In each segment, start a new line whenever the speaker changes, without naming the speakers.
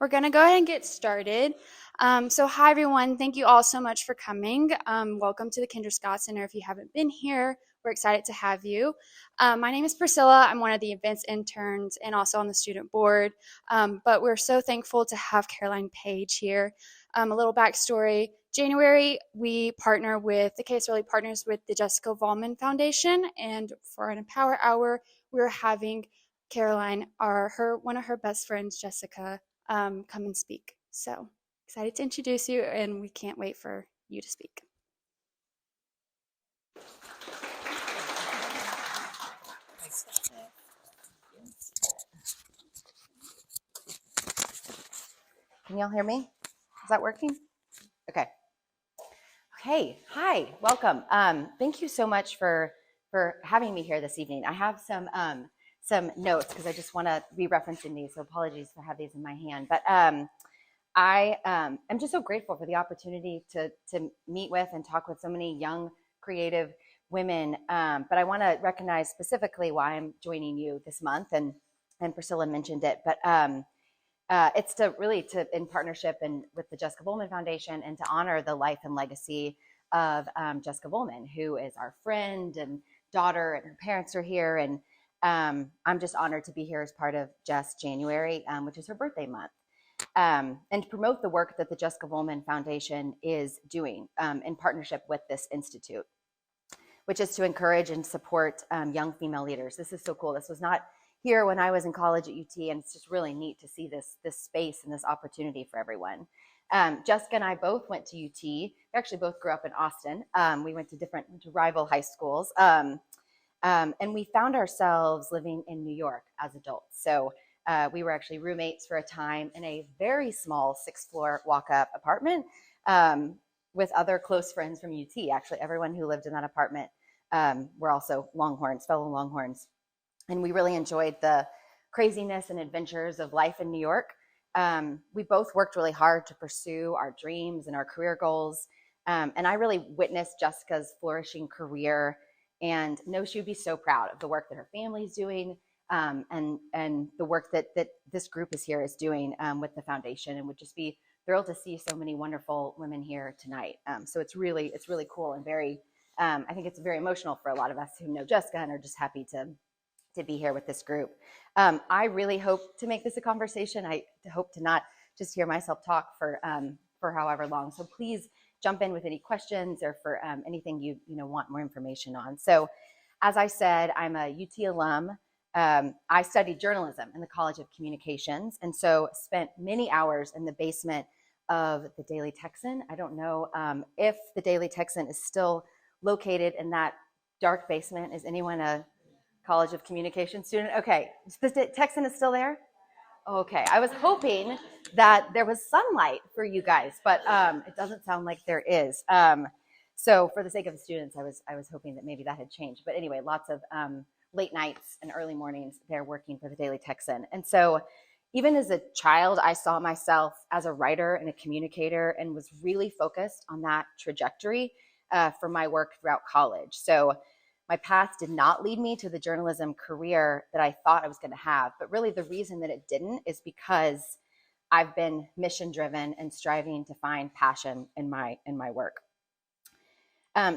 We're going to go ahead and get started. Hi, everyone. Thank you all so much for coming. Welcome to the Kendra Scott Center. If you haven't been here, we're excited to have you. My name is Priscilla. I'm one of the events interns and also on the student board. But we're so thankful to have Caroline Page here. A little backstory. January, we partner with, the case really partners with the Jessica Vollman Foundation. And for an EmpowHER Hour, we're having Caroline, one of her best friends, Jessica, come and speak. So excited to introduce you, and we can't wait for you to speak.
Can y'all hear me? Is that working? Okay. Okay. Hi. Welcome. Thank you so much for having me here this evening. I have some notes because I just want to be referencing these. So apologies for having these in my hand. But I am just so grateful for the opportunity to meet with and talk with so many young, creative women. But I want to recognize specifically why I'm joining you this month, and Priscilla mentioned it. But it's in partnership and with the Jessica Vollman Foundation, and to honor the life and legacy of Jessica Vollman, who is our friend and daughter, and her parents are here. And I'm just honored to be here as part of Jess January, which is her birthday month, and to promote the work that the Jessica Vollman Foundation is doing in partnership with this institute, which is to encourage and support young female leaders. This is so cool. This was not here when I was in college at UT, and it's just really neat to see this space and this opportunity for everyone. Jessica and I both went to UT. We actually both grew up in Austin. We went to rival high schools, and we found ourselves living in New York as adults. So we were actually roommates for a time in a very small 6th-floor walk-up apartment with other close friends from UT. Actually, everyone who lived in that apartment were also fellow Longhorns. And we really enjoyed the craziness and adventures of life in New York. We both worked really hard to pursue our dreams and our career goals. And I really witnessed Jessica's flourishing career, and know she would be so proud of the work that her family's doing, and the work that this group is doing with the foundation, and would just be thrilled to see so many wonderful women here tonight. So it's really cool, and very, I think it's very emotional for a lot of us who know Jessica and are just happy to be here with this group. I really hope to make this a conversation. I hope to not just hear myself talk for however long. So please jump in with any questions or for anything you want more information on. So as I said, I'm a UT alum. I studied journalism in the College of Communications, and so spent many hours in the basement of the Daily Texan. I don't know if the Daily Texan is still located in that dark basement. Is anyone a College of Communication student? Okay, the Texan is still there? Okay, I was hoping that there was sunlight for you guys, but it doesn't sound like there is. So for the sake of the students, I was hoping that maybe that had changed. But anyway, lots of late nights and early mornings there working for the Daily Texan. And so even as a child, I saw myself as a writer and a communicator, and was really focused on that trajectory for my work throughout college. So my path did not lead me to the journalism career that I thought I was going to have. But really the reason that it didn't is because I've been mission driven and striving to find passion in my work.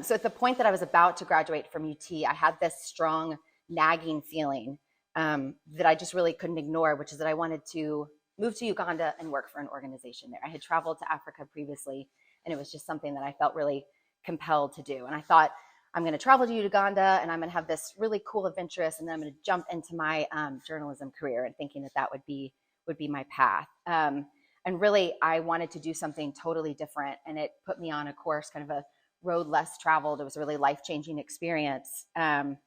So at the point that I was about to graduate from UT, I had this strong nagging feeling that I just really couldn't ignore, which is that I wanted to move to Uganda and work for an organization there. I had traveled to Africa previously, and it was just something that I felt really compelled to do. And I thought, I'm going to travel to Uganda, and I'm going to have this really cool adventurous, and then I'm going to jump into my journalism career, and thinking that would be my path. And really, I wanted to do something totally different, and it put me on a course, kind of a road less traveled. It was a really life-changing experience. And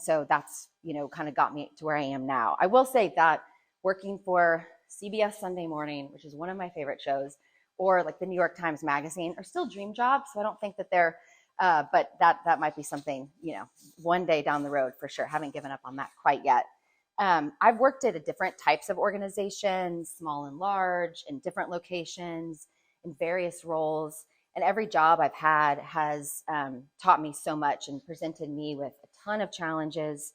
so that's, kind of got me to where I am now. I will say that working for CBS Sunday Morning, which is one of my favorite shows, or like the New York Times Magazine, are still dream jobs. So I don't think that they're but that might be something, one day down the road for sure. Haven't given up on that quite yet. I've worked at different types of organizations, small and large, in different locations, in various roles. And every job I've had has taught me so much and presented me with a ton of challenges.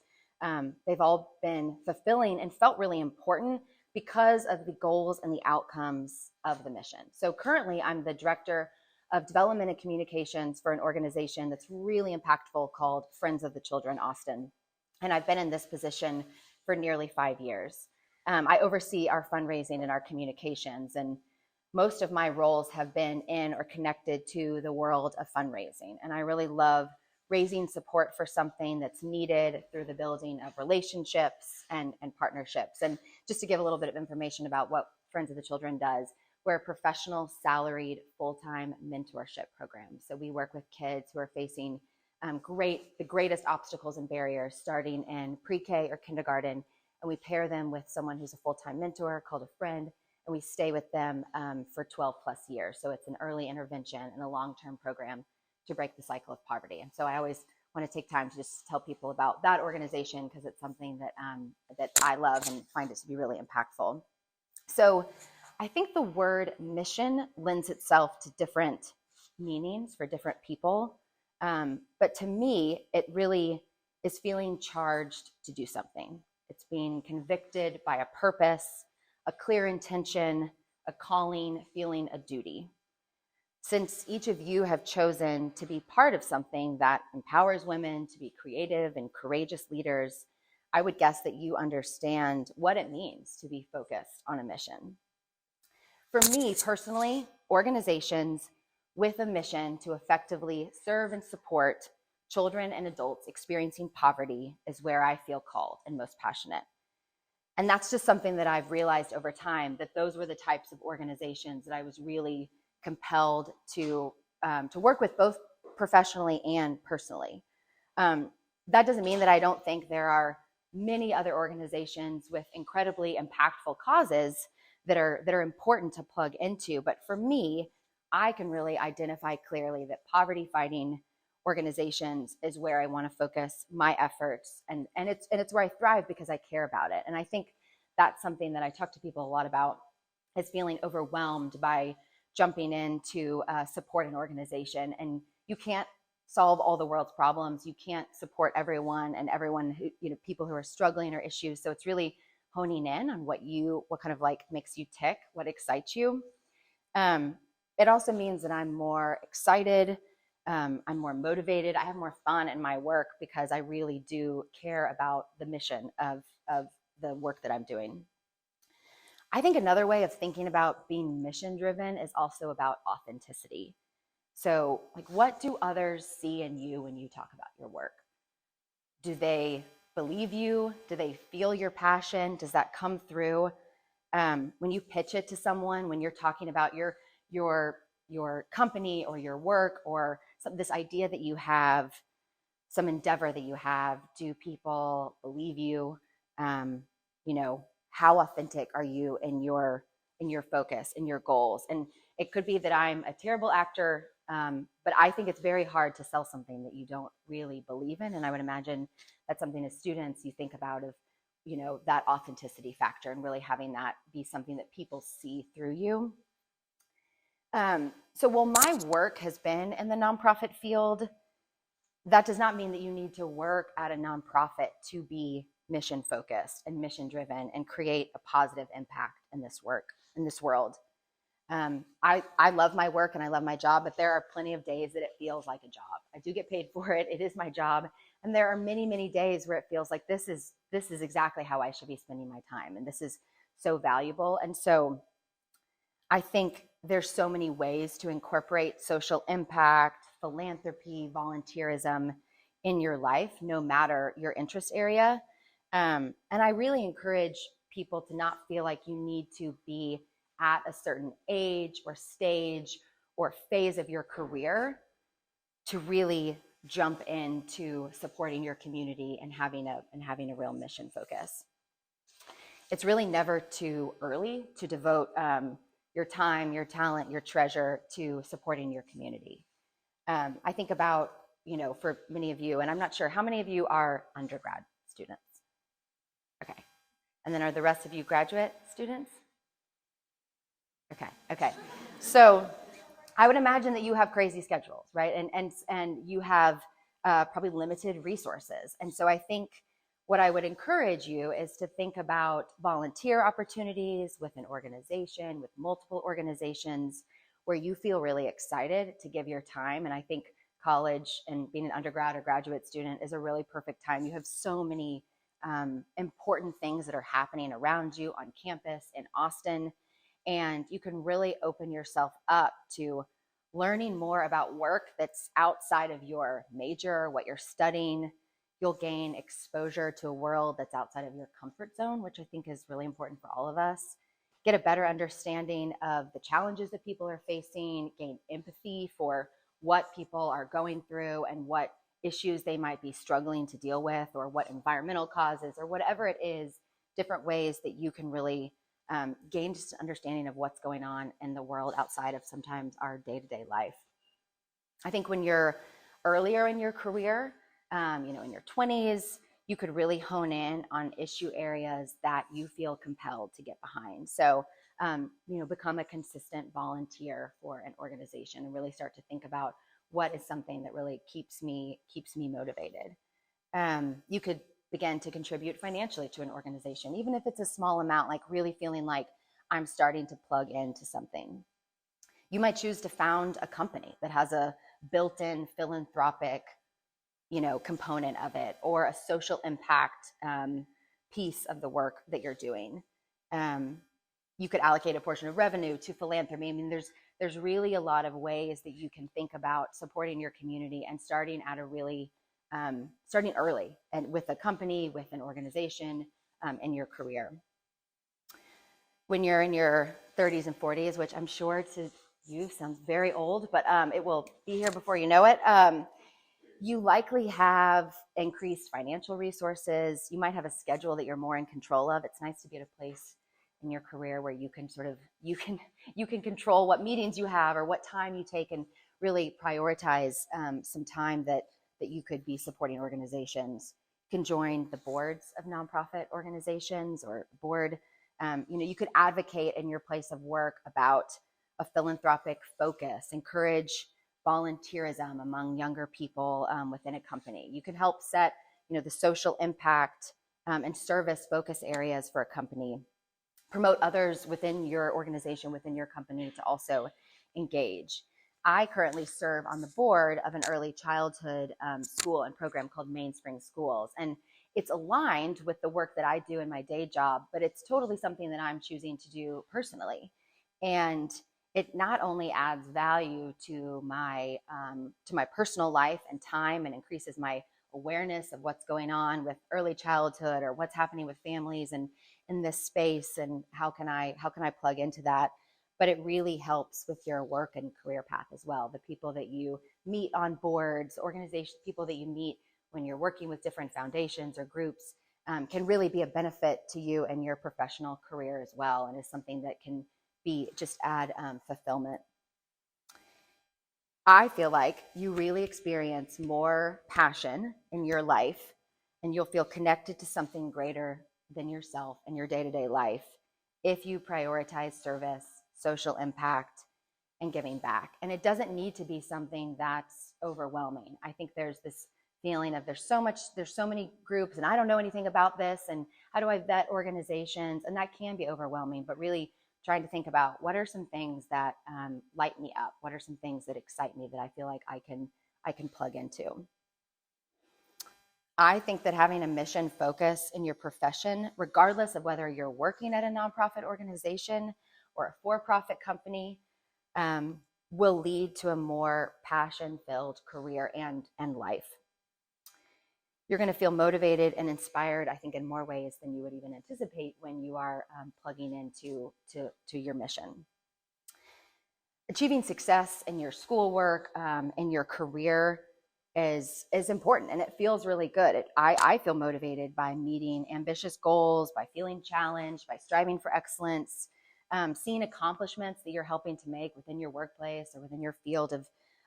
They've all been fulfilling and felt really important, because of the goals and the outcomes of the mission. So currently, I'm the director of development and communications for an organization that's really impactful called Friends of the Children Austin. And I've been in this position for nearly 5 years. I oversee our fundraising and our communications, and most of my roles have been in or connected to the world of fundraising. And I really love raising support for something that's needed through the building of relationships and partnerships. And just to give a little bit of information about what Friends of the Children does, we're a professional, salaried, full-time mentorship program. So we work with kids who are facing the greatest obstacles and barriers starting in pre-K or kindergarten. And we pair them with someone who's a full-time mentor called a friend, and we stay with them for 12 plus years. So it's an early intervention and a long-term program to break the cycle of poverty. And so I always want to take time to just tell people about that organization because it's something that I love and find it to be really impactful. So I think the word mission lends itself to different meanings for different people. But to me, it really is feeling charged to do something. It's being convicted by a purpose, a clear intention, a calling, feeling a duty. Since each of you have chosen to be part of something that empowers women to be creative and courageous leaders, I would guess that you understand what it means to be focused on a mission. For me personally, organizations with a mission to effectively serve and support children and adults experiencing poverty is where I feel called and most passionate. And that's just something that I've realized over time, that those were the types of organizations that I was really compelled to work with, both professionally and personally. That doesn't mean that I don't think there are many other organizations with incredibly impactful causes that are important to plug into. But for me, I can really identify clearly that poverty fighting organizations is where I want to focus my efforts, and it's where I thrive because I care about it. And I think that's something that I talk to people a lot about, is feeling overwhelmed by jumping in to support an organization. And you can't solve all the world's problems. You can't support everyone who, people who are struggling or issues. So it's really honing in on what kind of makes you tick, what excites you. It also means that I'm more excited, I'm more motivated, I have more fun in my work because I really do care about the mission of the work that I'm doing. I think another way of thinking about being mission driven is also about authenticity. So, what do others see in you when you talk about your work? Do they believe you? Do they feel your passion? Does that come through when you pitch it to someone, when you're talking about your company or your work or this idea that you have, some endeavor that you have? Do people believe you? How authentic are you in your focus, in your goals? And it could be that I'm a terrible actor, but I think it's very hard to sell something that you don't really believe in. And I would imagine that's something as students you think about, of that authenticity factor and really having that be something that people see through you. So while my work has been in the nonprofit field, that does not mean that you need to work at a nonprofit to be mission focused and mission driven and create a positive impact in this world. I love my work and I love my job, but there are plenty of days that it feels like a job. I do get paid for it. It is my job. And there are many, many days where it feels like this is exactly how I should be spending my time. And this is so valuable. And so I think there's so many ways to incorporate social impact, philanthropy, volunteerism in your life, no matter your interest area. And I really encourage people to not feel like you need to be at a certain age or stage or phase of your career to really jump into supporting your community and having a real mission focus. It's really never too early to devote your time, your talent, your treasure to supporting your community. I think about, for many of you, and I'm not sure how many of you are undergrad students. Okay. And then are the rest of you graduate students? Okay. So I would imagine that you have crazy schedules, right? And you have probably limited resources. And so I think what I would encourage you is to think about volunteer opportunities with an organization, with multiple organizations, where you feel really excited to give your time. And I think college and being an undergrad or graduate student is a really perfect time. You have so many important things that are happening around you on campus in Austin, and you can really open yourself up to learning more about work that's outside of your major, what you're studying. You'll gain exposure to a world that's outside of your comfort zone, which I think is really important for all of us. Get a better understanding of the challenges that people are facing, gain empathy for what people are going through and what issues they might be struggling to deal with, or what environmental causes, or whatever it is, different ways that you can really gain just an understanding of what's going on in the world outside of sometimes our day-to-day life. I think when you're earlier in your career, in your 20s, you could really hone in on issue areas that you feel compelled to get behind. So, become a consistent volunteer for an organization and really start to think about what is something that really keeps me motivated. You could begin to contribute financially to an organization, even if it's a small amount, like really feeling like I'm starting to plug into something. You might choose to found a company that has a built-in philanthropic component of it, or a social impact piece of the work that you're doing. You could allocate a portion of revenue to philanthropy. I mean, there's really a lot of ways that you can think about supporting your community and starting early, and with a company, with an organization, in your career. When you're in your 30s and 40s, which I'm sure to you sounds very old, but it will be here before you know it. You likely have increased financial resources. You might have a schedule that you're more in control of. It's nice to be at a place in your career where you can you can control what meetings you have or what time you take, and really prioritize some time that you could be supporting organizations. You can join the boards of nonprofit organizations or board. You could advocate in your place of work about a philanthropic focus, encourage volunteerism among younger people within a company. You can help set, the social impact and service focus areas for a company. Promote others within your organization, within your company, to also engage. I currently serve on the board of an early childhood school and program called Mainspring Schools. And it's aligned with the work that I do in my day job, but it's totally something that I'm choosing to do personally. And it not only adds value to my personal life and time, and increases my awareness of what's going on with early childhood or what's happening with families and in this space, and how can I plug into that, but it really helps with your work and career path as well. The people that you meet on boards, organizations, people that you meet when you're working with different foundations or groups can really be a benefit to you and your professional career as well, and is something that can add fulfillment. I feel like you really experience more passion in your life, and you'll feel connected to something greater than yourself in your day-to-day life if you prioritize service, social impact, and giving back. And it doesn't need to be something that's overwhelming. I think there's this feeling of there's so many groups, and I don't know anything about this, and how do I vet organizations? And that can be overwhelming, but really trying to think about what are some things that light me up? What are some things that excite me that I feel like I can plug into? I think that having a mission focus in your profession, regardless of whether you're working at a nonprofit organization or a for-profit company, will lead to a more passion-filled career and life. You're going to feel motivated and inspired, I think, in more ways than you would even anticipate when you are plugging into your mission. Achieving success in your schoolwork, in your career is important, and it feels really good. I feel motivated by meeting ambitious goals, by feeling challenged, by striving for excellence, seeing accomplishments that you're helping to make within your workplace or within your field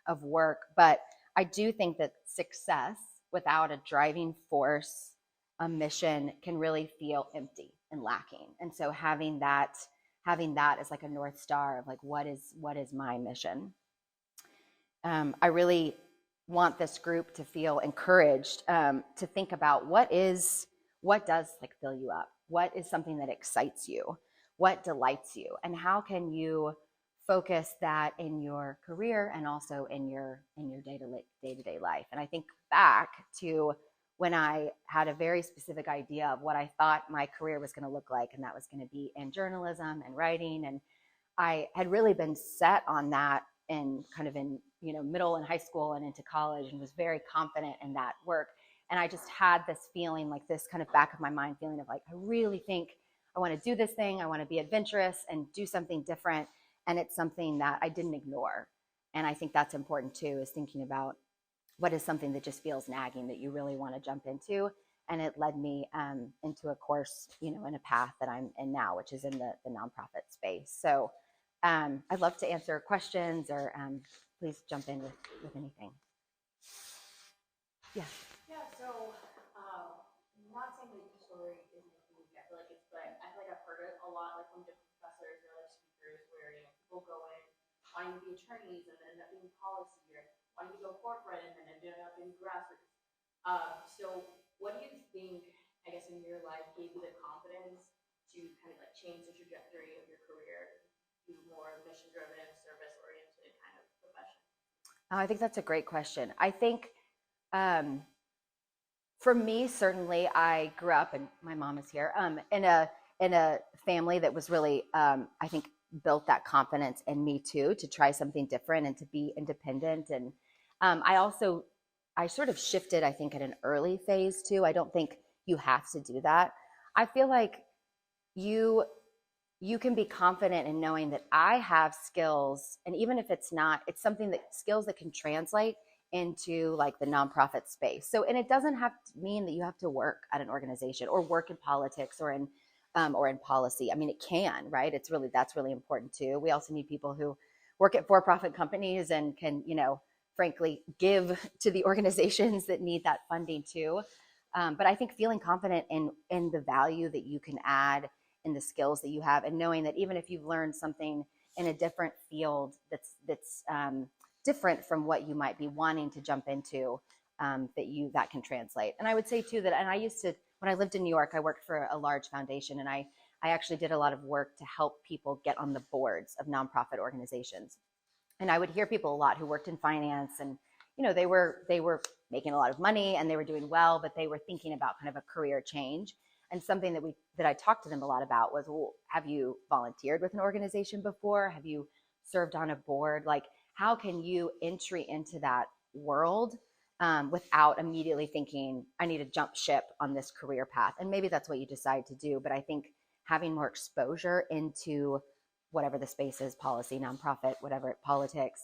of work. But I do think that success without a driving force, a mission, can really feel empty and lacking. And so having that as like a North Star of like, what is my mission? I really want this group to feel encouraged to think about what is what does like fill you up? What is something that excites you? What delights you? And how can you focus that in your career and also in your day-to-day life? And I think back to when I had a very specific idea of what I thought my career was going to look like, and that was going to be in journalism and writing. And I had really been set on that in kind of in, middle and high school and into college, and was very confident in that work. And I just had this feeling, like this kind of back of my mind feeling of like, I really think I want to do this thing. I want to be adventurous and do something different. And it's something that I didn't ignore. And I think that's important too, is thinking about what is something that just feels nagging that you really want to jump into. And it led me into a course, in a path that I'm in now, which is in the nonprofit space. So I'd love to answer questions, or please jump in with anything. Yeah.
Yeah, so not saying that your story isn't unique. I feel like I've heard it a lot, like from different professors or like speakers, where people go in wanting to be attorneys and then end up being policy, or wanting to go corporate and then ended up in grassroots. So what do you think, I guess, in your life gave you the confidence to kind of like change the trajectory of your career to more mission-driven, service-oriented kind of profession?
I think that's a great question. I think for me, certainly, I grew up, and my mom is here, in a family that was really, I think, built that confidence in me too, to try something different and to be independent. And I sort of shifted, I think, at an early phase too. I don't think you have to do that. I feel like you can be confident in knowing that I have skills, and even if it's something that skills that can translate into like the nonprofit space. So, and it doesn't have to mean that you have to work at an organization or work in politics or in policy. I mean, it can, right? That's really important too. We also need people who work at for-profit companies and can, frankly, give to the organizations that need that funding too. But I think feeling confident in the value that you can add, in the skills that you have, and knowing that even if you've learned something in a different field that's different from what you might be wanting to jump into, that can translate. And I would say too that, and I used to, when I lived in New York, I worked for a large foundation, and I actually did a lot of work to help people get on the boards of nonprofit organizations. And I would hear people a lot who worked in finance, and they were making a lot of money and they were doing well, but they were thinking about kind of a career change. And something that I talked to them a lot about was, well, have you volunteered with an organization before? Have you served on a board? Like, how can you entry into that world without immediately thinking, I need to jump ship on this career path? And maybe that's what you decide to do. But I think having more exposure into whatever the space is, policy, nonprofit, whatever, politics,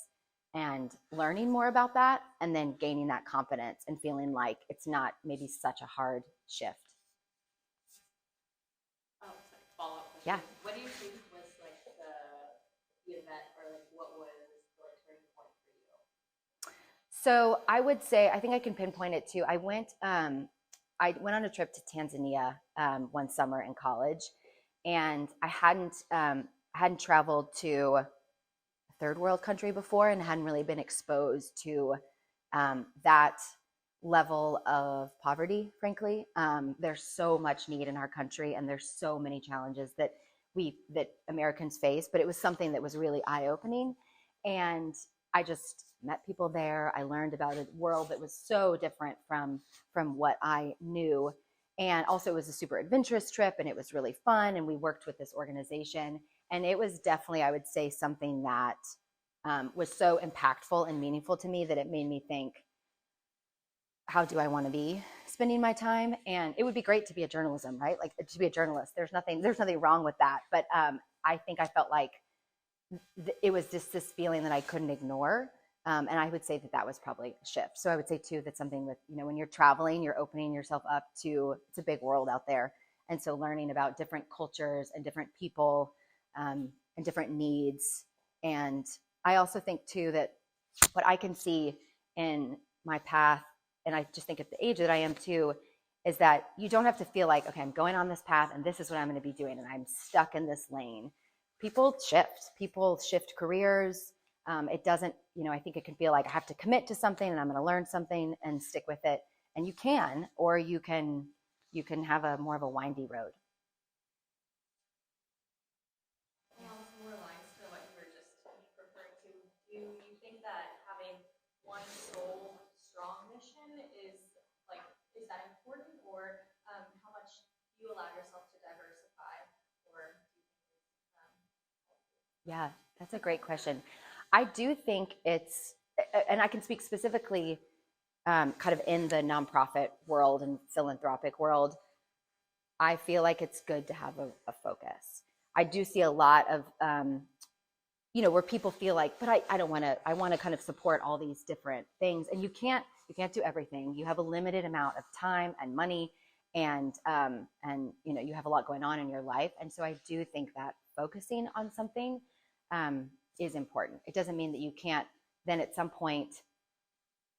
and learning more about that, and then gaining that confidence and feeling like it's not maybe such a hard shift.
Oh, sorry, follow-up question.
Yeah.
What do you think was like the event, or like what was the turning point for you?
So I would say, I think I can pinpoint it too. I went on a trip to Tanzania one summer in college, and I hadn't traveled to a third world country before, and hadn't really been exposed to that level of poverty, frankly. There's so much need in our country, and there's so many challenges that Americans face, but it was something that was really eye-opening. And I just met people there. I learned about a world that was so different from what I knew. And also, it was a super adventurous trip, and it was really fun. And we worked with this organization, and it was definitely, I would say, something that was so impactful and meaningful to me that it made me think, how do I want to be spending my time? And it would be great to be a journalism, right? Like, to be a journalist. There's nothing wrong with that. But I think I felt like it was just this feeling that I couldn't ignore. And I would say that was probably a shift. So I would say too, that's something with, when you're traveling, you're opening yourself up to, it's a big world out there. And so learning about different cultures and different people and different needs. And I also think too, that what I can see in my path, and I just think at the age that I am too, is that you don't have to feel like, okay, I'm going on this path and this is what I'm going to be doing, and I'm stuck in this lane. People shift careers. It doesn't, I think it can feel like I have to commit to something and I'm going to learn something and stick with it. And you can, or you can you can have a more of a windy road.
Along similar lines to what you were just referring to, do you think that having one sole strong mission is that important, or how much do you allow yourself to diversify, or do you think
Yeah, that's a great question. I do think it's, and I can speak specifically kind of in the nonprofit world and philanthropic world, I feel like it's good to have a focus. I do see a lot of, where people feel like, but I don't want to, I want to kind of support all these different things. And you can't do everything. You have a limited amount of time and money, and you have a lot going on in your life. And so I do think that focusing on something is important. It doesn't mean that you can't then at some point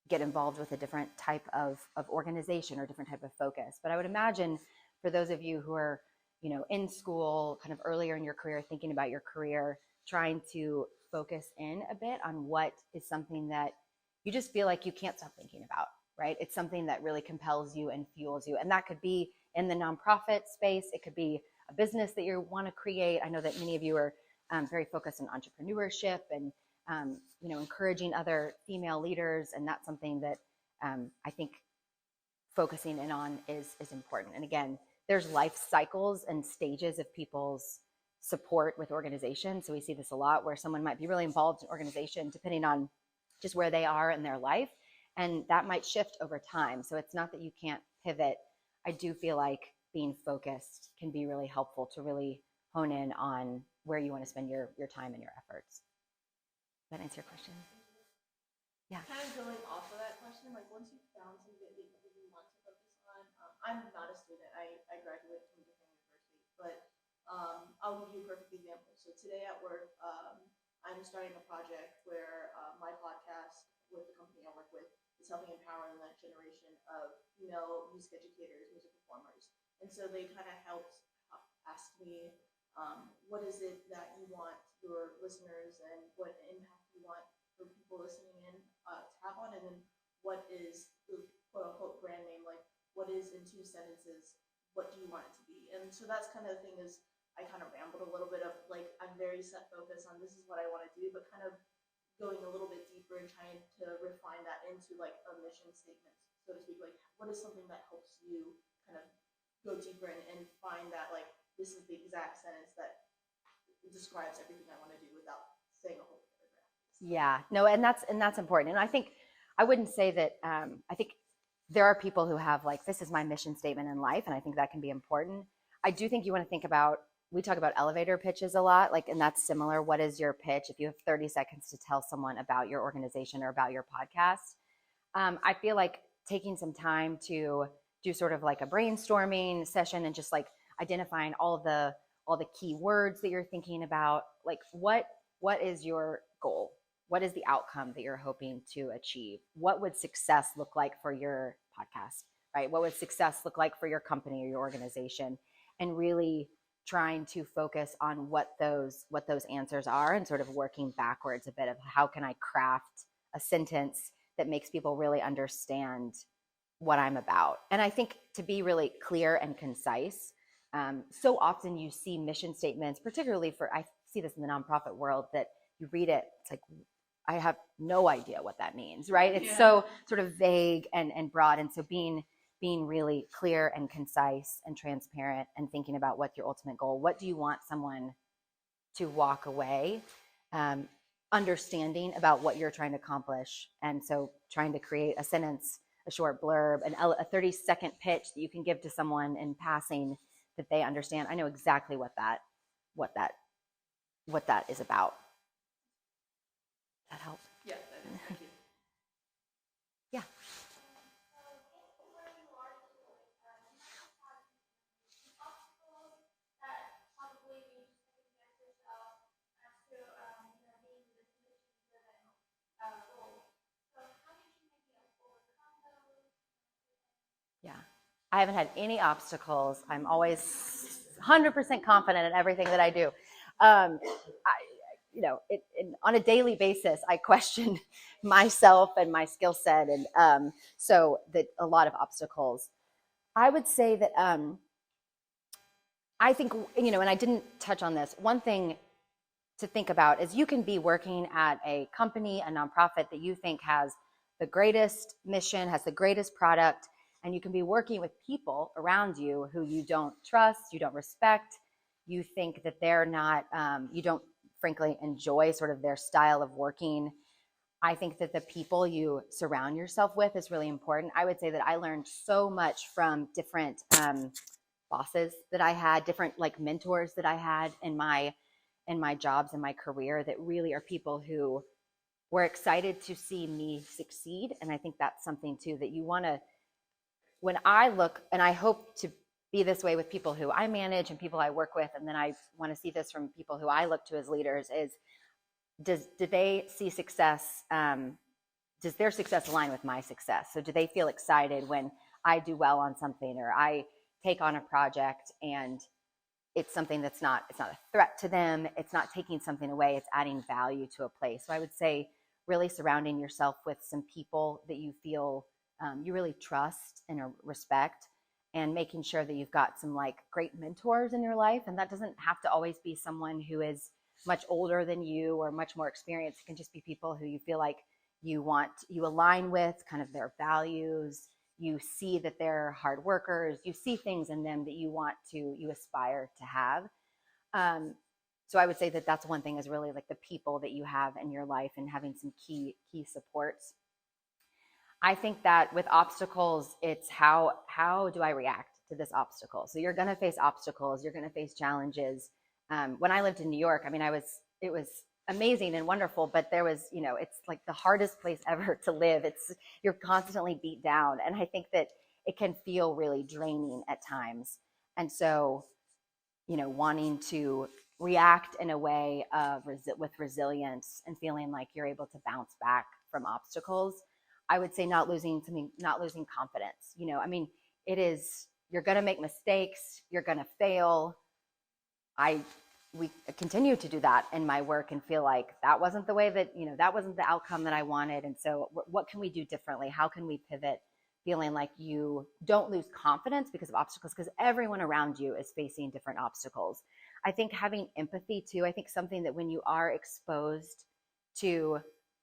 get involved with a different type of organization or different type of focus. But I would imagine for those of you who are, in school, kind of earlier in your career, thinking about your career, trying to focus in a bit on what is something that you just feel like you can't stop thinking about, right? It's something that really compels you and fuels you. And that could be in the nonprofit space. It could be a business that you want to create. I know that many of you are very focused on entrepreneurship and encouraging other female leaders, and that's something that I think focusing in on is important. And again, there's life cycles and stages of people's support with organizations. So we see this a lot where someone might be really involved in organization depending on just where they are in their life, and that might shift over time. So it's not that you can't pivot. I do feel like being focused can be really helpful to really hone in on where you want to spend your time and your efforts. Does that answer your question? Yeah.
kind of going off of that question, like once you've found something that you want to focus on, I'm not a student. I graduated from a different university, but I'll give you a perfect example. So today at work, I'm starting a project where my podcast with the company I work with is helping empower the next generation of female music educators, music performers. And so they kind of helped ask me, what is it that you want your listeners and what impact you want for people listening in to have on, and then what is the quote unquote brand name, like what is in 2 sentences, what do you want it to be? And so that's kind of the thing is I kind of rambled a little bit of like I'm very set focus on this is what I want to do, but kind of going a little bit deeper and trying to refine that into like a mission statement, so to speak. Like what is something that helps you kind of go deeper and find that like this is the exact sentence that describes everything I want to do without saying a whole paragraph.
Yeah, no, and that's important. And I think I wouldn't say that. I think there are people who have like this is my mission statement in life, and I think that can be important. I do think you want to think about. We talk about elevator pitches a lot, like, and that's similar. What is your pitch? If you have 30 seconds to tell someone about your organization or about your podcast, I feel like taking some time to do sort of like a brainstorming session and just like identifying all the key words that you're thinking about, like what is your goal? What is the outcome that you're hoping to achieve? What would success look like for your podcast, right? What would success look like for your company or your organization? And really trying to focus on what those answers are and sort of working backwards a bit of how can I craft a sentence that makes people really understand what I'm about. And I think to be really clear and concise, so often you see mission statements, particularly I see this in the nonprofit world, that you read it, it's like, I have no idea what that means, right? It's so sort of vague and broad. And so being really clear and concise and transparent and thinking about what's your ultimate goal. What do you want someone to walk away understanding about what you're trying to accomplish? And so trying to create a sentence, a short blurb, a 30-second pitch that you can give to someone in passing that they understand. I know exactly what that is about. Does that help?
Yeah, that is. Thank you.
Yeah. Yeah. I haven't had any obstacles. I'm always 100% confident in everything that I do. On a daily basis, I question myself and my skill set. And so that a lot of obstacles I would say that I think, and I didn't touch on this. One thing to think about is you can be working at a company, a nonprofit that you think has the greatest mission, has the greatest product, and you can be working with people around you who you don't trust, you don't respect, you think that they're not, you don't frankly enjoy sort of their style of working. I think that the people you surround yourself with is really important. I would say that I learned so much from different bosses that I had, different like mentors that I had in my jobs and my career, that really are people who were excited to see me succeed. And I think that's something too that you want to, when I look, and I hope to be this way with people who I manage and people I work with, and then I want to see this from people who I look to as leaders, is do they see success? Does their success align with my success? So do they feel excited when I do well on something, or I take on a project and it's something it's not a threat to them, it's not taking something away, it's adding value to a place. So I would say really surrounding yourself with some people that you feel you really trust and respect, and making sure that you've got some like great mentors in your life. And that doesn't have to always be someone who is much older than you or much more experienced. It can just be people who you feel like you align with, kind of their values. You see that they're hard workers. You see things in them that you aspire to have. So I would say that that's one thing, is really like the people that you have in your life and having some key supports. I think that with obstacles, it's how do I react to this obstacle? So you're going to face obstacles. You're going to face challenges. When I lived in New York, I mean, it was amazing and wonderful, but there was, it's like the hardest place ever to live. You're constantly beat down. And I think that it can feel really draining at times. And so, wanting to react in a way of with resilience and feeling like you're able to bounce back from obstacles. I would say not losing confidence. I mean, you're going to make mistakes, you're going to fail. We continue to do that in my work and feel like that wasn't the way that, that wasn't the outcome that I wanted. And so what can we do differently? How can we pivot? Feeling like you don't lose confidence because of obstacles, because everyone around you is facing different obstacles. I think having empathy too, I think something that when you are exposed to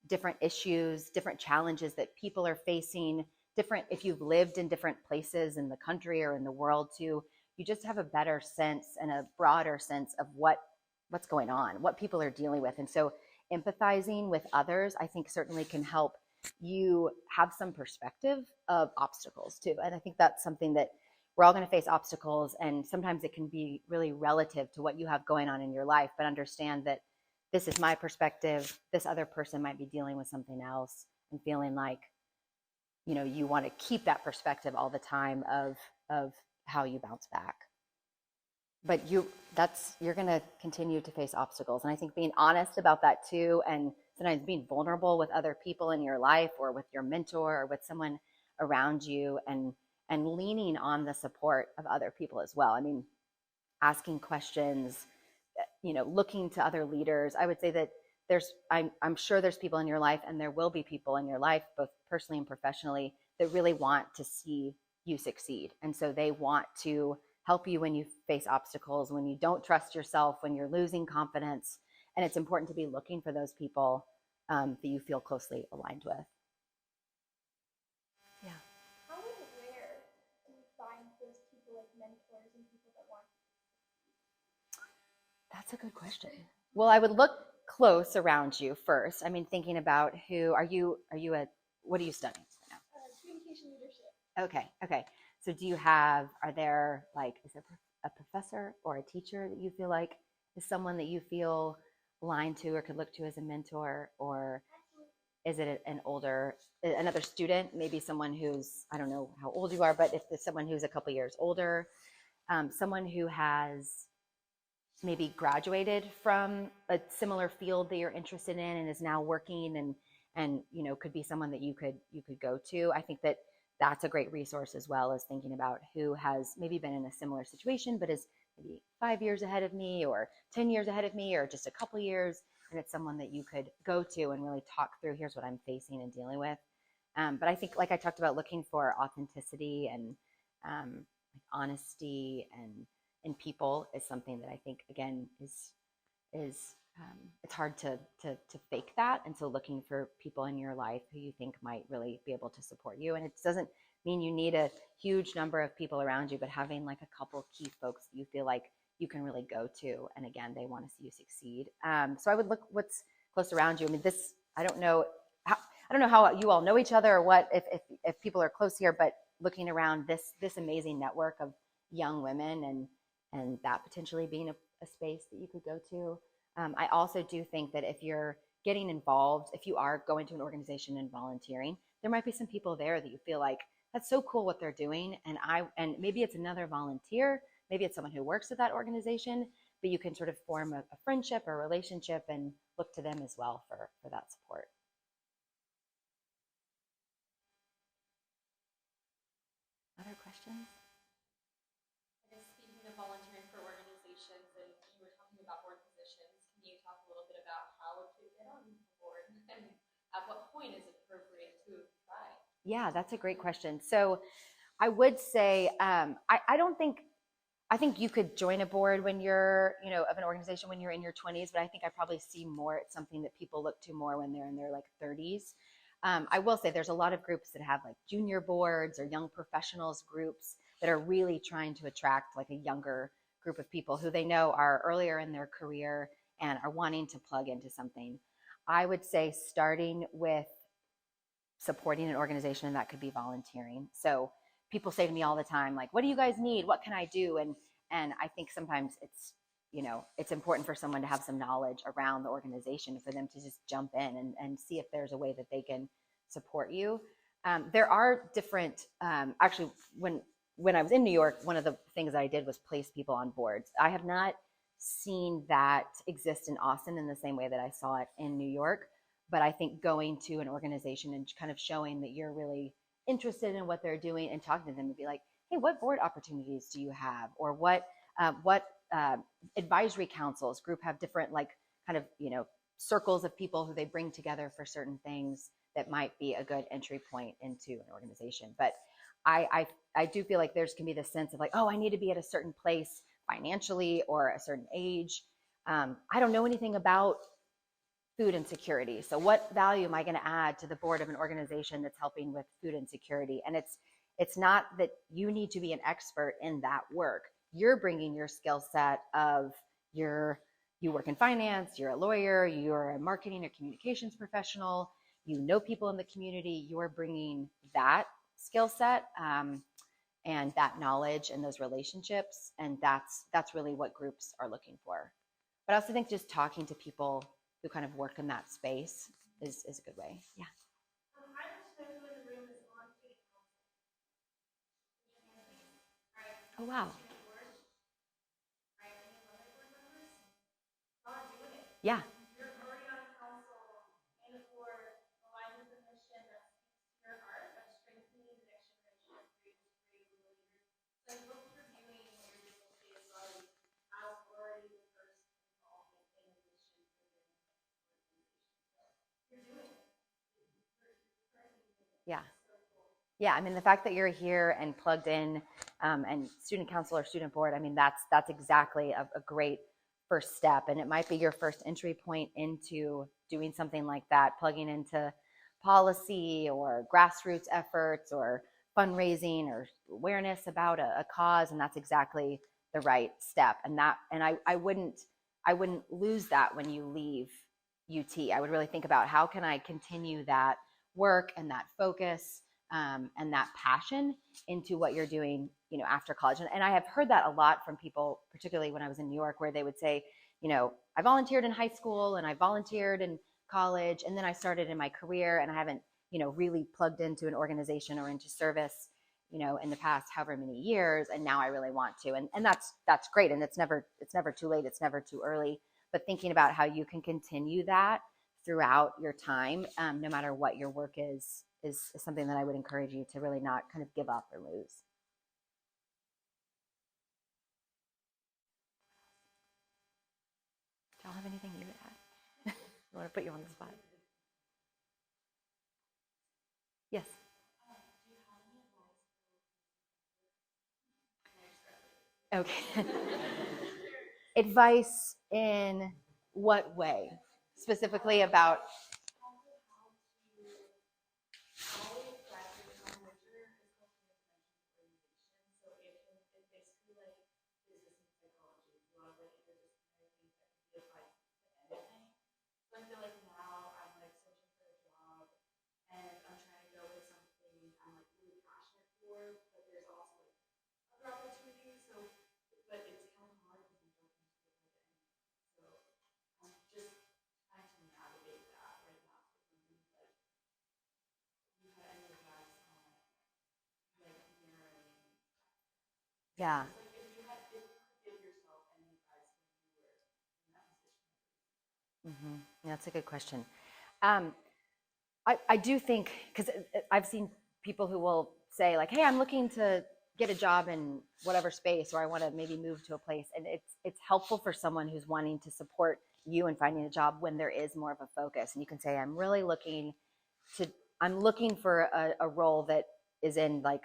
different issues, different challenges that people are facing, if you've lived in different places in the country or in the world too, you just have a better sense and a broader sense of what's going on, what people are dealing with. And so empathizing with others, I think certainly can help you have some perspective of obstacles too. And I think that's something that we're all going to face obstacles, and sometimes it can be really relative to what you have going on in your life, but understand that this is my perspective. This other person might be dealing with something else, and feeling like, you want to keep that perspective all the time of how you bounce back. But you're going to continue to face obstacles. And I think being honest about that too, and sometimes being vulnerable with other people in your life or with your mentor or with someone around you, and leaning on the support of other people as well. I mean, asking questions, looking to other leaders. I would say that I'm sure there's people in your life, and there will be people in your life, both personally and professionally, that really want to see you succeed. And so they want to help you when you face obstacles, when you don't trust yourself, when you're losing confidence. And it's important to be looking for those people that you feel closely aligned with. Yeah.
How and where do you find those people, like mentors and people that want?
That's a good question. Well, I would look close around you first. I mean, thinking about what are you studying right now?
Communication leadership.
Okay. So is there a professor or a teacher that you feel like is someone that you feel aligned to or could look to as a mentor? Or is it another student, maybe someone who's, I don't know how old you are, but if it's someone who's a couple years older, someone who has maybe graduated from a similar field that you're interested in and is now working, and could be someone that you could go to. I think that that's a great resource, as well as thinking about who has maybe been in a similar situation, but is maybe 5 years ahead of me or 10 years ahead of me, or just a couple years. And it's someone that you could go to and really talk through, here's what I'm facing and dealing with. But I think, like I talked about, looking for authenticity and like honesty and people is something that I think again is it's hard to fake that. And so looking for people in your life who you think might really be able to support you. And it doesn't mean you need a huge number of people around you, but having like a couple key folks that you feel like you can really go to. And again, they want to see you succeed. So I would look what's close around you. I mean, this, I don't know how you all know each other or what, if people are close here, but looking around this amazing network of young women and that potentially being a space that you could go to. I also do think that if you're getting involved, if you are going to an organization and volunteering, there might be some people there that you feel like that's so cool what they're doing. And maybe it's another volunteer, maybe it's someone who works at that organization, but you can sort of form a friendship or relationship and look to them as well for that support. Other questions?
I guess speaking of volunteering for organizations, and you were talking about board positions, can you talk a little bit about how to get on the board and at what point is it appropriate to try?
Yeah, that's a great question. So I would say I think you could join a board when you're, of an organization when you're in your 20s, but I think I probably see more it's something that people look to more when they're in their like 30s. I will say there's a lot of groups that have like junior boards or young professionals groups that are really trying to attract like a younger group of people who they know are earlier in their career and are wanting to plug into something. I would say starting with supporting an organization, and that could be volunteering. So people say to me all the time, like, what do you guys need? What can I do? And I think sometimes it's important for someone to have some knowledge around the organization for them to just jump in and see if there's a way that they can support you. There are different, actually, when I was in New York, one of the things that I did was place people on boards. I have not seen that exist in Austin in the same way that I saw it in New York. But I think going to an organization and kind of showing that you're really interested in what they're doing and talking to them and be like, hey, what board opportunities do you have? Or what advisory councils group have different like kind of, circles of people who they bring together for certain things that might be a good entry point into an organization. But I do feel like there's can be this sense of like, oh, I need to be at a certain place financially or a certain age. I don't know anything about food insecurity. So what value am I going to add to the board of an organization that's helping with food insecurity? And it's not that you need to be an expert in that work. You're bringing your skill set of you work in finance, you're a lawyer, you're a marketing or communications professional, you know people in the community, you're bringing that skill set and that knowledge and those relationships. And that's really what groups are looking for. But I also think just talking to people who kind of work in that space is a good way. Yeah.
I just know who in the room is on student council. Right.
Oh, wow.
Student board. Right. Any other board members? Not doing it.
Yeah.
You're already on council and for aligning with the mission that speaks to your heart of strengthening the next generation of creative leaders. So what you're doing when you're doing this is like as already the first involvement in the mission for your organization. You're doing it.
Yeah. Yeah. I mean, the fact that you're here and plugged in and student council or student board, I mean, that's exactly a great first step. And it might be your first entry point into doing something like that, plugging into policy or grassroots efforts or fundraising or awareness about a cause. And that's exactly the right step. And I wouldn't lose that when you leave UT. I would really think about how can I continue that work and that focus and that passion into what you're doing, after college. And I have heard that a lot from people, particularly when I was in New York, where they would say, I volunteered in high school and I volunteered in college, and then I started in my career and I haven't, really plugged into an organization or into service, in the past however many years, and now I really want to. And that's great. And it's never too late. It's never too early. But thinking about how you can continue that throughout your time, no matter what your work is something that I would encourage you to really not kind of give up or lose. Do y'all have anything you would add? I want to put you on the spot. Yes. Okay. Advice in what way? Specifically about.
So I feel like now I'm like searching for a job and I'm trying to go with something I'm like really passionate for, but there's also like other opportunities. So, but it's kind of hard because I'm jumping to the end. So I'm just trying to navigate that right now. So like, you have any advice on like narrowing?
Yeah.
Like if you had, if you could give yourself any advice when you were in that position.
That's a good question. Um, I do think, because I've seen people who will say like, hey, I'm looking to get a job in whatever space, or I want to maybe move to a place. And it's helpful for someone who's wanting to support you in finding a job when there is more of a focus. And you can say, I'm looking for a role that is in like,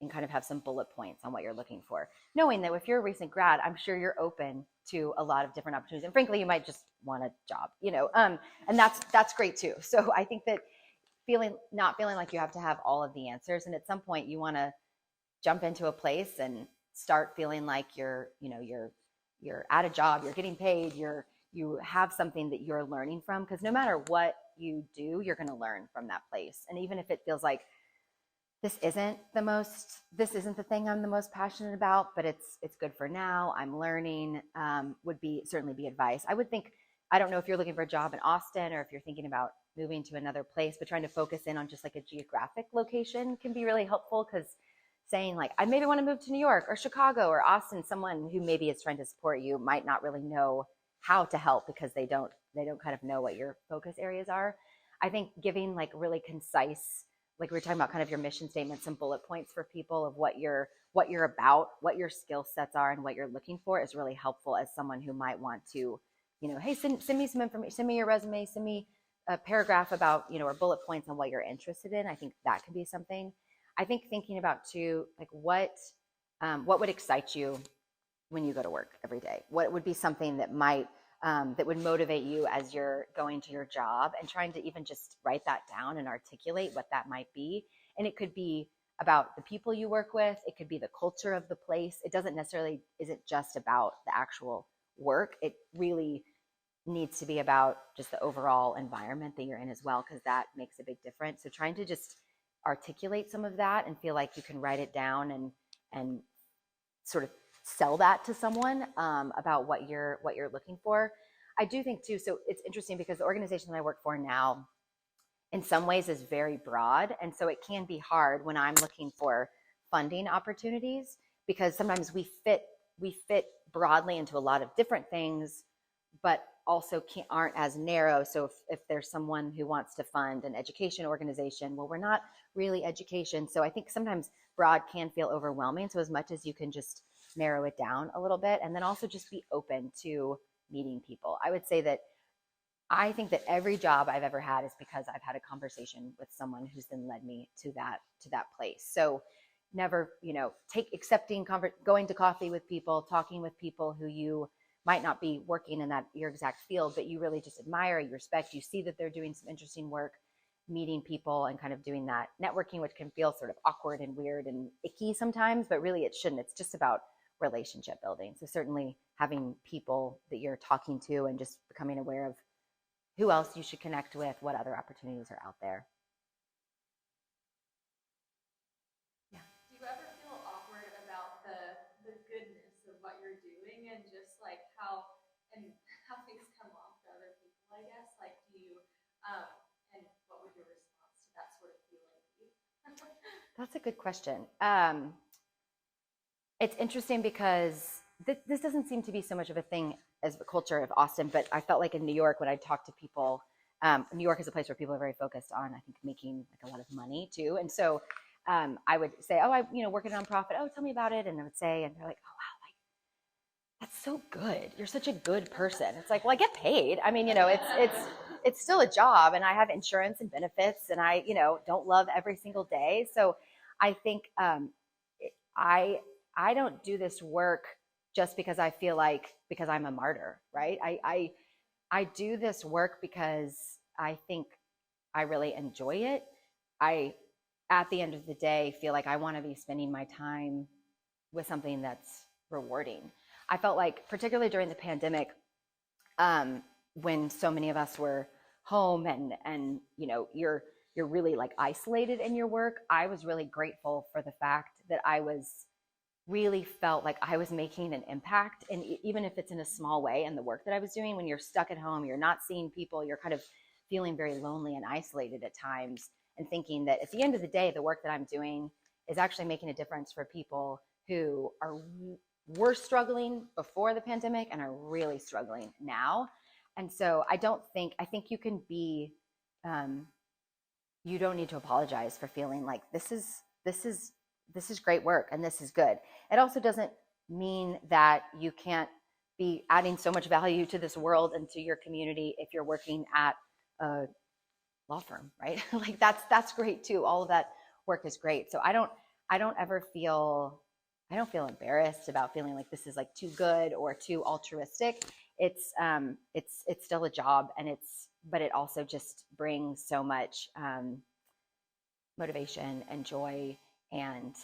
and kind of have some bullet points on what you're looking for. Knowing that if you're a recent grad, I'm sure you're open to a lot of different opportunities. And frankly, you might just want a job, and that's great too. So I think that not feeling like you have to have all of the answers. And at some point you want to jump into a place and start feeling like you're at a job, you're getting paid, you have something that you're learning from. Because no matter what you do, you're going to learn from that place. And even if it feels like this isn't the thing I'm the most passionate about, but it's good for now, I'm learning, would certainly be advice. I don't know if you're looking for a job in Austin or if you're thinking about moving to another place, but trying to focus in on just like a geographic location can be really helpful. Because saying like, I maybe want to move to New York or Chicago or Austin, someone who maybe is trying to support you might not really know how to help because they don't kind of know what your focus areas are. I think giving like really concise, like we were talking about, kind of your mission statement, some bullet points for people of what you're about, what your skill sets are, and what you're looking for is really helpful as someone who might want to, hey, send me some information, send me your resume, send me a paragraph about, or bullet points on what you're interested in. I think that could be something. I think thinking about too, like what would excite you when you go to work every day? What would be something that that would motivate you as you're going to your job, and trying to even just write that down and articulate what that might be. And it could be about the people you work with. It could be the culture of the place. It isn't just about the actual work. It really needs to be about just the overall environment that you're in as well, because that makes a big difference. So trying to just articulate some of that and feel like you can write it down and sort of sell that to someone about what you're looking for. I do think too, so it's interesting because the organization that I work for now in some ways is very broad. And so it can be hard when I'm looking for funding opportunities, because sometimes we fit broadly into a lot of different things, but also aren't as narrow. So if there's someone who wants to fund an education organization, well, we're not really education. So I think sometimes broad can feel overwhelming. So as much as you can just narrow it down a little bit, and then also just be open to meeting people. I would say that I think that every job I've ever had is because I've had a conversation with someone who's then led me to that place. So never, going to coffee with people, talking with people who you might not be working in that your exact field, but you really just admire, you respect, you see that they're doing some interesting work, meeting people and kind of doing that networking, which can feel sort of awkward and weird and icky sometimes, but really it shouldn't. It's just about relationship building. So certainly having people that you're talking to and just becoming aware of who else you should connect with, what other opportunities are out there.
Do you ever feel awkward about the goodness of what you're doing and just like how things come off to other people, I guess? Like do you and what would your response to that sort of feeling be?
That's a good question. It's interesting because this doesn't seem to be so much of a thing as the culture of Austin, but I felt like in New York, when I talked to people, New York is a place where people are very focused on, I think, making like a lot of money too. And so I would say, oh, I work at a nonprofit. Oh, tell me about it. And I would say, and they're like, oh, wow, like that's so good. You're such a good person. It's like, well, I get paid. I mean, it's still a job, and I have insurance and benefits, and I, don't love every single day. So I think I don't do this work just because I feel like, because I'm a martyr, right? I do this work because I think I really enjoy it. I, at the end of the day, feel like I want to be spending my time with something that's rewarding. I felt like, particularly during the pandemic, when so many of us were home and you know, you're really like isolated in your work, I was really grateful for the fact that I was really felt like I was making an impact. And even if it's in a small way, in the work that I was doing, when you're stuck at home, you're not seeing people, you're kind of feeling very lonely and isolated at times, and thinking that at the end of the day, the work that I'm doing is actually making a difference for people who were struggling before the pandemic and are really struggling now. And so I think you can be, you don't need to apologize for feeling like this is great work and this is good. It also doesn't mean that you can't be adding so much value to this world and to your community if you're working at a law firm, right? Like that's great too. All of that work is great. So I don't ever feel, I don't feel embarrassed about feeling like this is like too good or too altruistic. It's still a job, and but it also just brings so much motivation and joy, and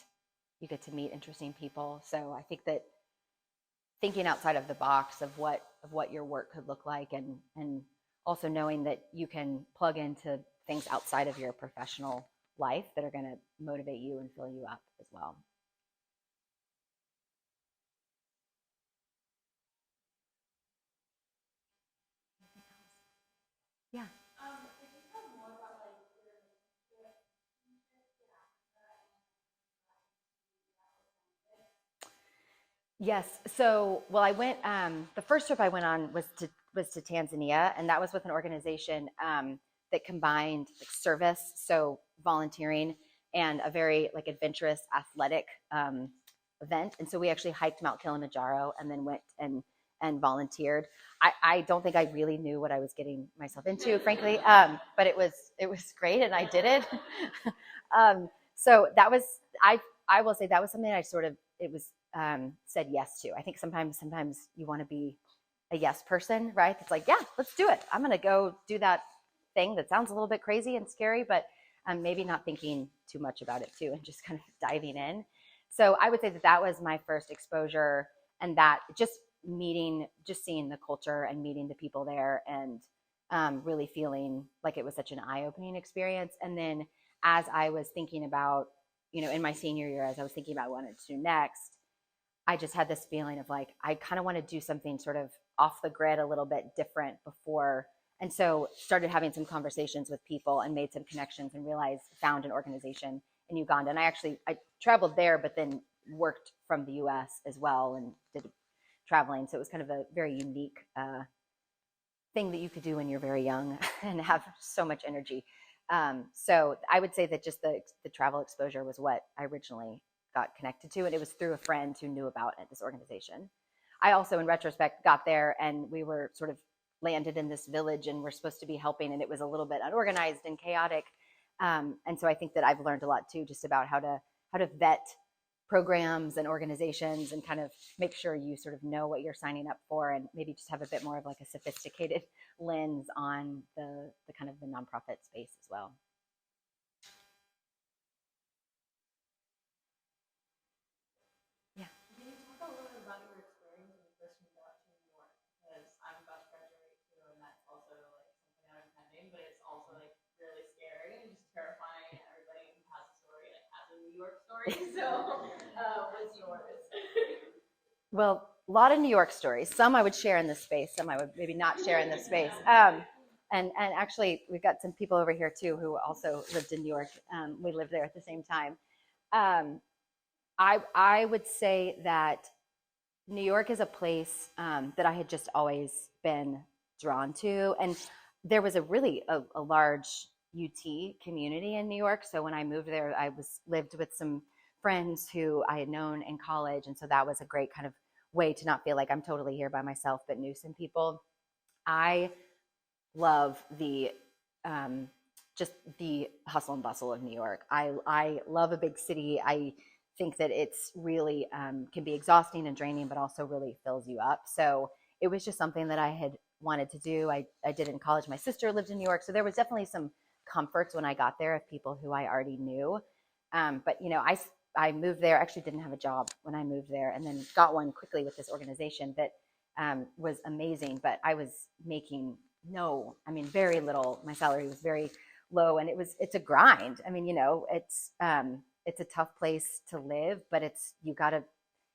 you get to meet interesting people. So I think that thinking outside of the box of what your work could look like, and also knowing that you can plug into things outside of your professional life that are going to motivate you and fill you up as well. Yeah.
Could you tell more about like your relationship with Africa
Yes. So, well, I went. The first trip I went on was to Tanzania, and that was with an organization that combined like service, so volunteering, and a very like adventurous athletic event. And so we actually hiked Mount Kilimanjaro, and then went and volunteered. I don't think I really knew what I was getting myself into, frankly, but it was great, and I did it. So that was I will say that was something I sort of said yes to. I think sometimes you want to be a yes person, right? It's like, yeah, let's do it. I'm going to go do that thing that sounds a little bit crazy and scary, but maybe not thinking too much about it too, and just kind of diving in. So I would say that was my first exposure, and that just seeing the culture and meeting the people there, and really feeling like it was such an eye-opening experience. And then as I was thinking about, in my senior year, as I was thinking about what I wanted to do next, I just had this feeling of like, I kind of want to do something sort of off the grid, a little bit different before. And so started having some conversations with people and made some connections, and found an organization in Uganda. And I traveled there, but then worked from the US as well, and did traveling. So it was kind of a very unique thing that you could do when you're very young and have so much energy. So I would say that just the travel exposure was what I originally got connected to, and it was through a friend who knew about this organization. I also, in retrospect, got there, and we were sort of landed in this village, and we're supposed to be helping, and it was a little bit unorganized and chaotic. And so I think that I've learned a lot too, just about how to vet programs and organizations, and kind of make sure you sort of know what you're signing up for, and maybe just have a bit more of like a sophisticated lens on the kind of the nonprofit space as well. Yeah.
Can you talk a little bit about your experience when you first moved out to New York? Because I'm about to graduate too, and that's also like something I'm intending, but it's also like really scary and just terrifying. Everybody who has a story like has a New York story. So, what's yours?
Well, a lot of New York stories. Some I would share in this space. Some I would maybe not share in this space. And actually, we've got some people over here too who also lived in New York. We lived there at the same time. I would say that New York is a place that I had just always been drawn to, and there was a large UT community in New York. So when I moved there, I lived with some friends who I had known in college, and so that was a great kind of way to not feel like I'm totally here by myself, but knew some people. I love just the hustle and bustle of New York. I love a big city. I think that it's really can be exhausting and draining, but also really fills you up. So it was just something that I had wanted to do. I did it in college. My sister lived in New York, so there was definitely some comforts when I got there of people who I already knew. But I moved there. Actually, didn't have a job when I moved there, and then got one quickly with this organization that was amazing. But I was making very little. My salary was very low, and it's a grind. I mean, it's a tough place to live, but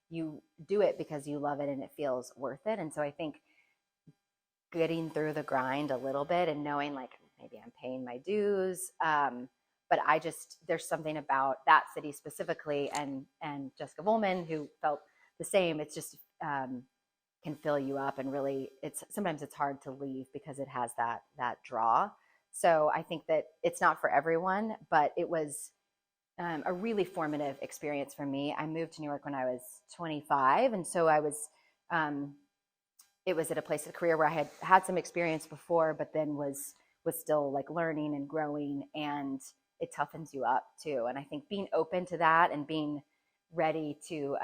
you do it because you love it and it feels worth it. And so I think getting through the grind a little bit and knowing like maybe I'm paying my dues, but there's something about that city specifically and Jessica Woolman who felt the same. It's just can fill you up, and really sometimes it's hard to leave because it has that draw. So I think that it's not for everyone, but it was a really formative experience for me. I moved to New York when I was 25, and so it was at a place of career where I had some experience before, but then was still like learning and growing, and it toughens you up too. And I think being open to that and being ready to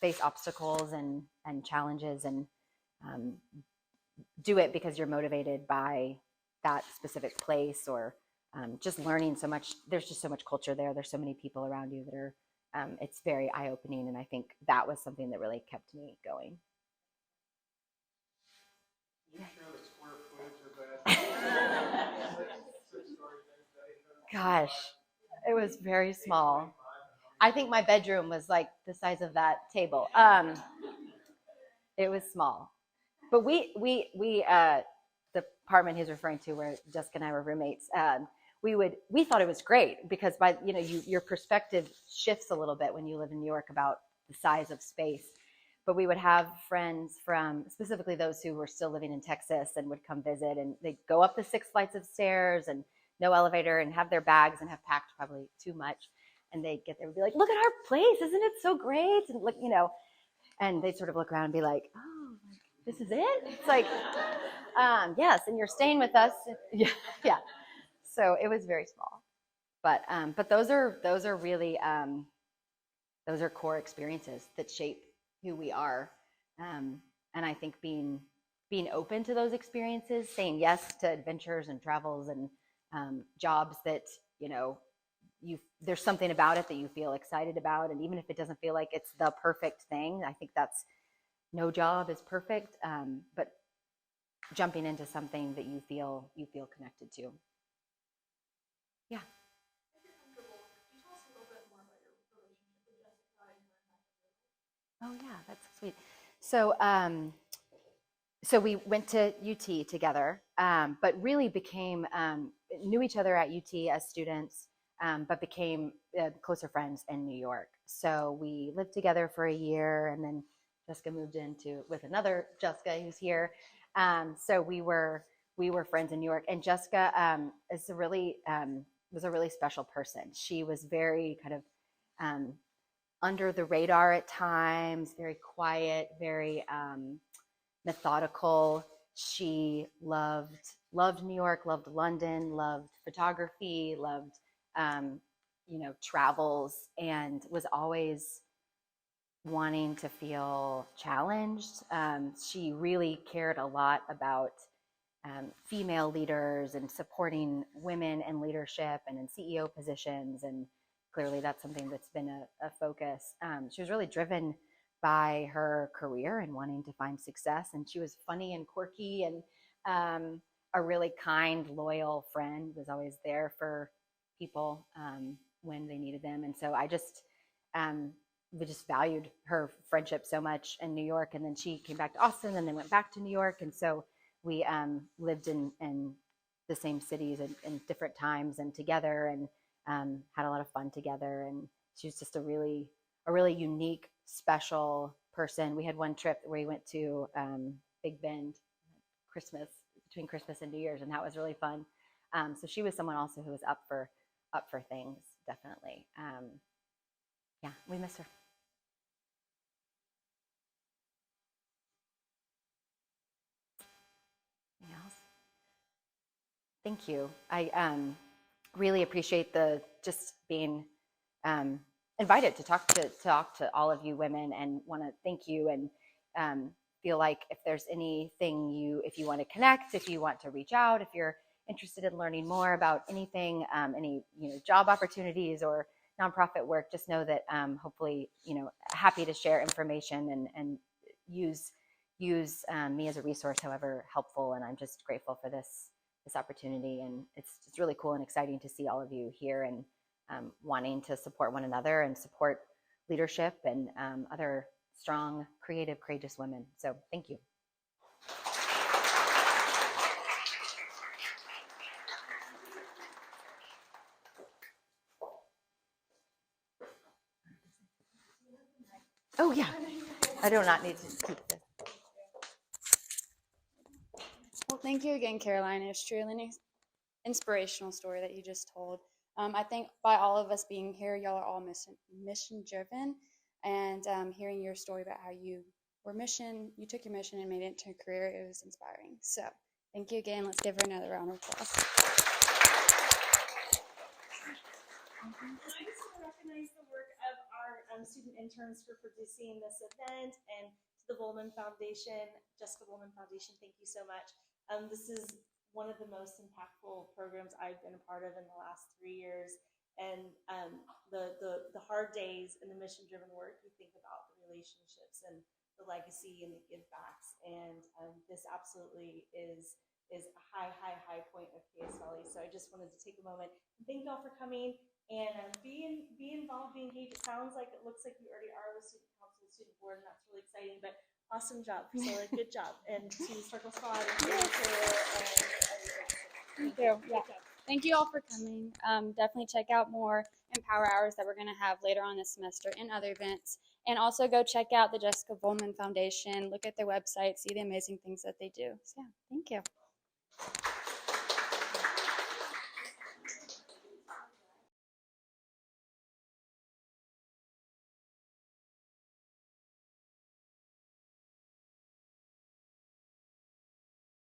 face obstacles and challenges and do it because you're motivated by that specific place, or just learning so much. There's just so much culture there. There's so many people around you that are, it's very eye-opening. And I think that was something that really kept me going.
Can you share the square footage of that?
Gosh, it was very small. I think my bedroom was like the size of that table. It was small, but we the apartment he's referring to, where Jessica and I were roommates, we thought it was great because your perspective shifts a little bit when you live in New York about the size of space. But we would have friends from specifically those who were still living in Texas and would come visit, and they'd go up the 6 flights of stairs and no elevator and have their bags and have packed probably too much. And they'd get there and be like, look at our place. Isn't it so great? And look, and they'd sort of look around and be like, oh, this is it? It's like, yes. And you're staying with us. Yeah. Yeah. So it was very small, but those are really, those are core experiences that shape who we are. And I think being open to those experiences, saying yes to adventures and travels and jobs that, there's something about it that you feel excited about. And even if it doesn't feel like it's the perfect thing, I think no job is perfect. But jumping into something that you feel connected to. Yeah. Oh yeah, that's sweet. So, so we went to UT together, but really knew each other at UT as students, but became closer friends in New York. So we lived together for a year, and then Jessica moved with another Jessica who's here. So we were friends in New York, and Jessica was a really special person. She was very kind of under the radar at times, very quiet, very methodical. She loved New York, loved London, loved photography, loved travels, and was always wanting to feel challenged. She really cared a lot about female leaders and supporting women in leadership and in CEO positions, and clearly that's something that's been a focus. She was really driven by her career and wanting to find success, and she was funny and quirky and a really kind, loyal friend, was always there for people when they needed them. And so we just valued her friendship so much in New York. And then she came back to Austin and then went back to New York. And so we lived in the same cities in different times and together, and had a lot of fun together. And she was just a really unique, special person. We had one trip where we went to Big Bend between Christmas and New Year's, and that was really fun. So she was someone also who was up for things, definitely. Yeah, we miss her. Anything else? Thank you. I really appreciate just being invited to talk to all of you women, and want to thank you, and feel like if there's anything if you want to connect, if you want to reach out, if you're interested in learning more about anything, any job opportunities or nonprofit work, just know that hopefully happy to share information and use me as a resource, however helpful. And I'm just grateful for this opportunity, and it's really cool and exciting to see all of you here, and wanting to support one another and support leadership and other strong, creative, courageous women. So thank you. Oh yeah, I do not need to keep this.
Well, thank you again, Caroline. It's truly an inspirational story that you just told. I think by all of us being here, y'all are all mission driven, and hearing your story about how you took your mission and made it into a career, it was inspiring. So thank you again. Let's give her another round of applause.
I just want to recognize the work of our student interns for producing this event, and to the Volman Foundation, Jessica Volman Foundation, thank you so much. This is one of the most impactful programs I've been a part of in the last 3 years, and the hard days and the mission-driven work, you think about the relationships and the legacy and the give backs, and this absolutely is a high point of KSLE. So I just wanted to take a moment and thank y'all for coming. And be involved, be engaged. It sounds like, it looks like you already are with student council, student board, and that's really exciting. But awesome job, Priscilla. Good job. And to Circle Squad and to
Thank you. Yeah. Thank you all for coming. Definitely check out more Empower Hours that we're going to have later on this semester and other events. And also go check out the Jessica Volman Foundation. Look at their website, see the amazing things that they do. So yeah, thank you.